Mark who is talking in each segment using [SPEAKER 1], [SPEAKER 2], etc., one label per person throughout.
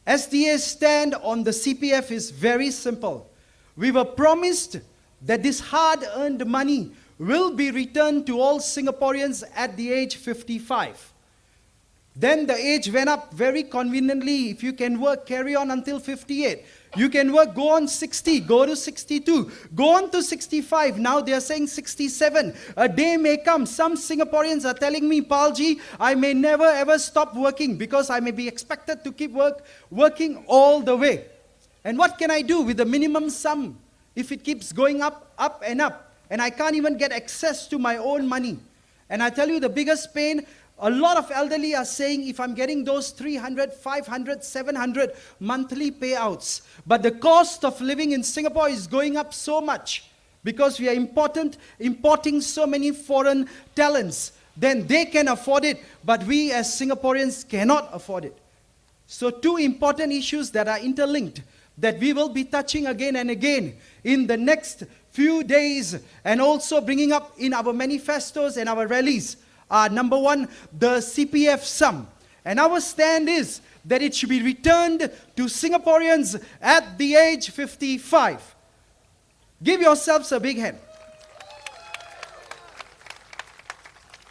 [SPEAKER 1] SDA's stand on the CPF is very simple. We were promised that this hard-earned money will be returned to all Singaporeans at the age 55. Then the age went up very conveniently. If you can work, carry on until 58. You can work, go on 60, go to 62, go on to 65. Now they are saying 67. A day may come. Some Singaporeans are telling me, Palji, I may never ever stop working because I may be expected to keep working all the way. And what can I do with the minimum sum if it keeps going up, up and up? And I can't even get access to my own money. And I tell you the biggest pain, a lot of elderly are saying if I'm getting those 300, 500, 700 monthly payouts, but the cost of living in Singapore is going up so much because we are importing so many foreign talents, then they can afford it, but we as Singaporeans cannot afford it. So two important issues that are interlinked that we will be touching again and again in the next few days and also bringing up in our manifestos and our rallies are, number one, the CPF sum. And our stand is that it should be returned to Singaporeans at the age 55. Give yourselves a big hand.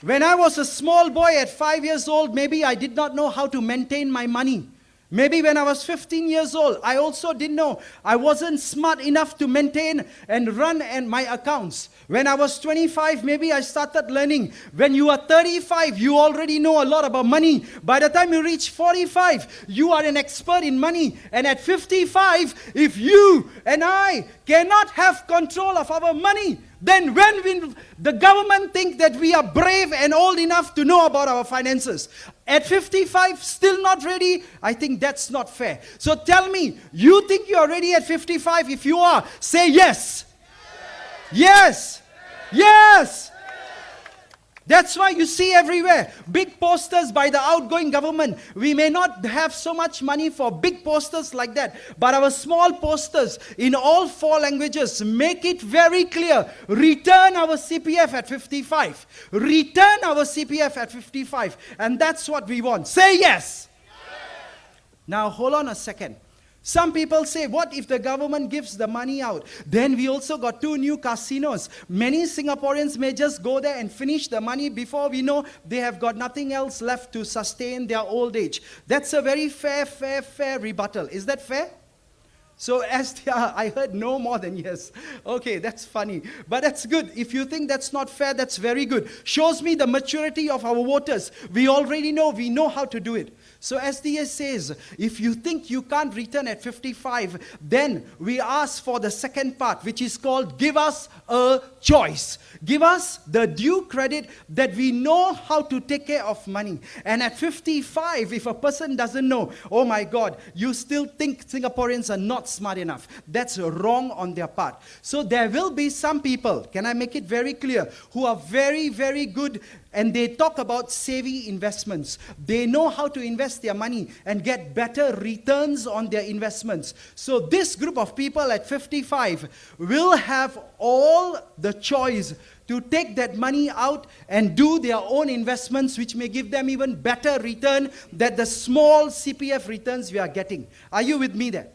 [SPEAKER 1] When I was a small boy at 5 years old, maybe I did not know how to maintain my money. Maybe when I was 15 years old, I also didn't know. I wasn't smart enough to maintain and run my accounts. When I was 25, maybe I started learning. When you are 35, you already know a lot about money. By the time you reach 45, you are an expert in money. And at 55, if you and I cannot have control of our money, then when will the government think that we are brave and old enough to know about our finances? At 55, still not ready? I think that's not fair. So tell me, you think you are ready at 55? If you are, say yes. Yes. Yes. That's why you see everywhere big posters by the outgoing government. We may not have so much money for big posters like that, but our small posters in all 4 languages make it very clear. Return our CPF at 55. Return our CPF at 55. And that's what we want. Say yes. Now hold on a second. Some people say, what if the government gives the money out? Then we also got 2 new casinos. Many Singaporeans may just go there and finish the money before we know they have got nothing else left to sustain their old age. That's a very fair rebuttal. Is that fair? So SDA, I heard no more than yes. Okay, that's funny. But that's good. If you think that's not fair, that's very good. Shows me the maturity of our voters. We already know, we know how to do it. So SDA says, if you think you can't return at 55, then we ask for the second part, which is called give us a choice. Give us the due credit that we know how to take care of money. And at 55, if a person doesn't know, oh my God, you still think Singaporeans are not smart enough. That's wrong on their part. So there will be some people, can I make it very clear, who are very, very good and they talk about savvy investments. They know how to invest their money and get better returns on their investments. So this group of people at 55 will have all the choice to take that money out and do their own investments, which may give them even better return than the small CPF returns we are getting. Are you with me there?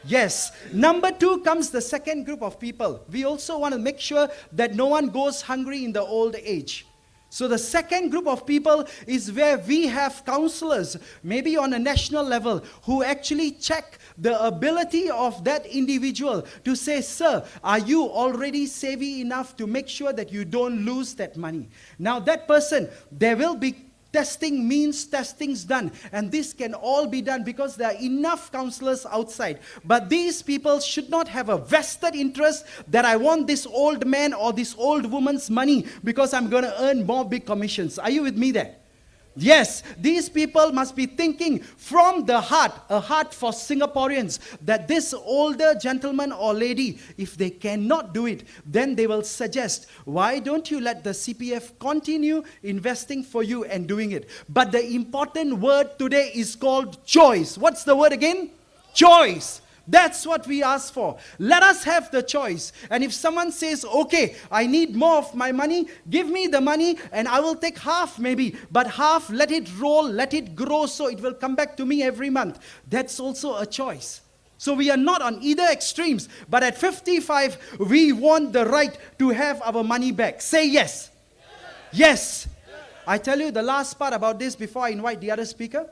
[SPEAKER 1] Yes. Number 2 comes the second group of people. We also want to make sure that no one goes hungry in the old age. So the second group of people is where we have counselors, maybe on a national level, who actually check the ability of that individual to say, sir, are you already savvy enough to make sure that you don't lose that money? Now that person, there will be testing means testings done, and this can all be done because there are enough counselors outside. But these people should not have a vested interest that I want this old man or this old woman's money because I'm going to earn more big commissions. Are you with me there? Yes, these people must be thinking from the heart, a heart for Singaporeans, that this older gentleman or lady, if they cannot do it, then they will suggest, why don't you let the CPF continue investing for you and doing it? But the important word today is called choice. What's the word again? Choice. That's what we ask for. Let us have the choice. And if someone says, okay, I need more of my money, give me the money and I will take half maybe. But half, let it roll, let it grow so it will come back to me every month. That's also a choice. So we are not on either extremes. But at 55, we want the right to have our money back. Say yes. Yes. I tell you the last part about this before I invite the other speaker.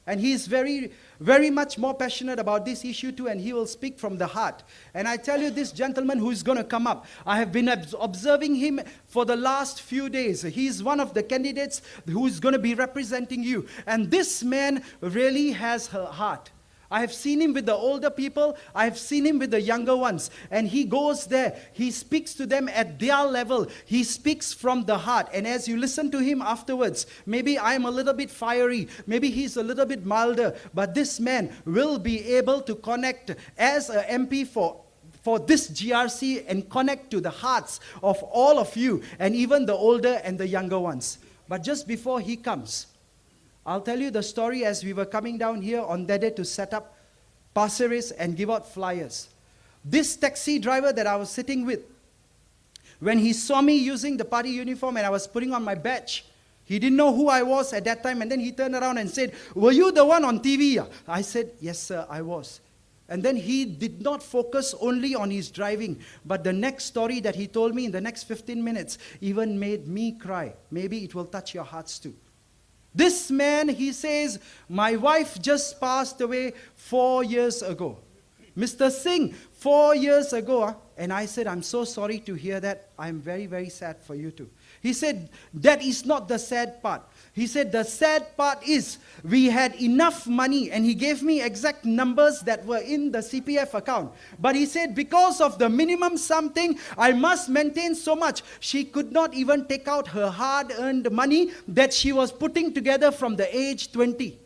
[SPEAKER 1] And he is very, very much more passionate about this issue too, and he will speak from the heart. And I tell you, this gentleman who is going to come up, I have been observing him for the last few days. He's one of the candidates who is going to be representing you. And this man really has her heart. I have seen him with the older people. I have seen him with the younger ones. And he goes there. He speaks to them at their level. He speaks from the heart. And as you listen to him afterwards, maybe I'm a little bit fiery. Maybe he's a little bit milder. But this man will be able to connect as an MP for this GRC and connect to the hearts of all of you. And even the older and the younger ones. But just before he comes, I'll tell you the story as we were coming down here on that day to set up Pasir Ris and give out flyers. This taxi driver that I was sitting with, when he saw me using the party uniform and I was putting on my badge, he didn't know who I was at that time, and then he turned around and said, "Were you the one on TV?" I said, "Yes, sir, I was." And then he did not focus only on his driving, but the next story that he told me in the next 15 minutes even made me cry. Maybe it will touch your hearts too. This man, he says, my wife just passed away 4 years ago. Mr. Singh, 4 years ago. And I said, I'm so sorry to hear that. I'm very, very sad for you too. He said, that is not the sad part. He said, the sad part is we had enough money, and he gave me exact numbers that were in the CPF account. But he said, because of the minimum something, I must maintain so much. She could not even take out her hard-earned money that she was putting together from the age 20.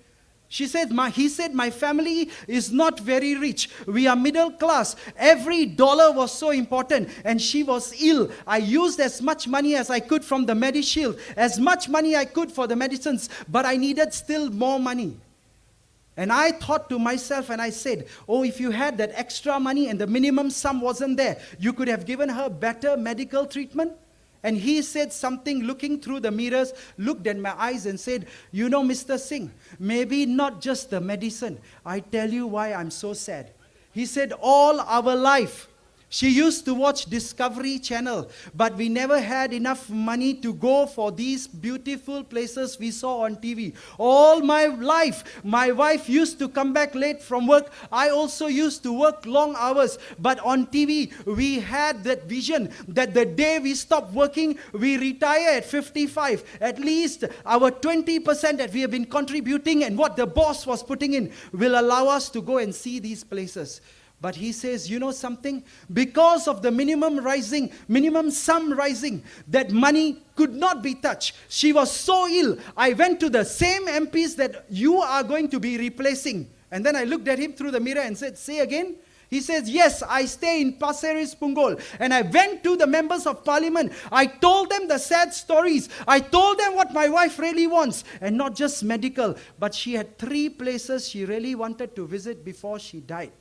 [SPEAKER 1] He said, my family is not very rich. We are middle class. Every dollar was so important. And she was ill. I used as much money as I could from the MediShield, as much money I could for the medicines, but I needed still more money. And I thought to myself, and I said, oh, if you had that extra money and the minimum sum wasn't there, you could have given her better medical treatment. And he said something, looking through the mirrors, looked at my eyes and said, you know, Mr. Singh, maybe not just the medicine. I tell you why I'm so sad. He said, all our life, she used to watch Discovery Channel, but we never had enough money to go for these beautiful places we saw on TV. All my life, my wife used to come back late from work. I also used to work long hours. But on TV, we had that vision that the day we stop working, we retire at 55. At least our 20% that we have been contributing and what the boss was putting in will allow us to go and see these places. But he says, you know something? Because of the minimum sum rising, that money could not be touched. She was so ill. I went to the same MPs that you are going to be replacing. And then I looked at him through the mirror and said, say again? He says, yes, I stay in Pasir Ris, Punggol. And I went to the members of parliament. I told them the sad stories. I told them what my wife really wants. And not just medical, but she had 3 places she really wanted to visit before she died.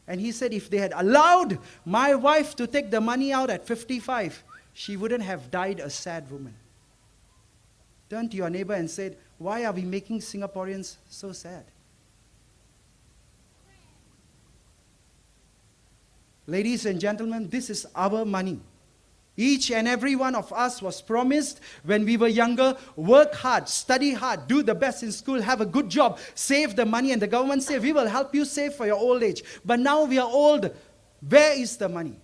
[SPEAKER 1] And he said if they had allowed my wife to take the money out at 55, she wouldn't have died a sad woman. Turn to your neighbor and said, why are we making Singaporeans so sad? Ladies and gentlemen, this is our money. Each and every one of us was promised when we were younger, work hard, study hard, do the best in school, have a good job, save the money, and the government said, we will help you save for your old age. But now we are old. Where is the money?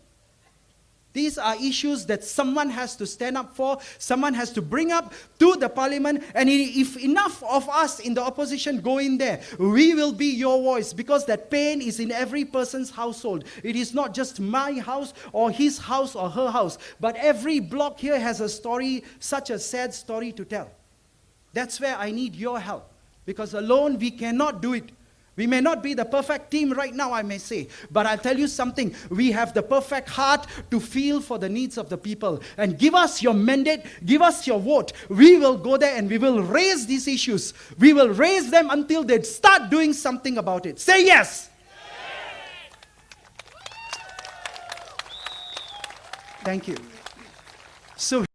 [SPEAKER 1] These are issues that someone has to stand up for, someone has to bring up to the parliament, and if enough of us in the opposition go in there, we will be your voice, because that pain is in every person's household. It is not just my house or his house or her house, but every block here has a story, such a sad story to tell. That's where I need your help, because alone we cannot do it. We may not be the perfect team right now, I may say, but I'll tell you something. We have the perfect heart to feel for the needs of the people. And give us your mandate, give us your vote. We will go there and we will raise these issues. We will raise them until they start doing something about it. Say yes. Thank you. So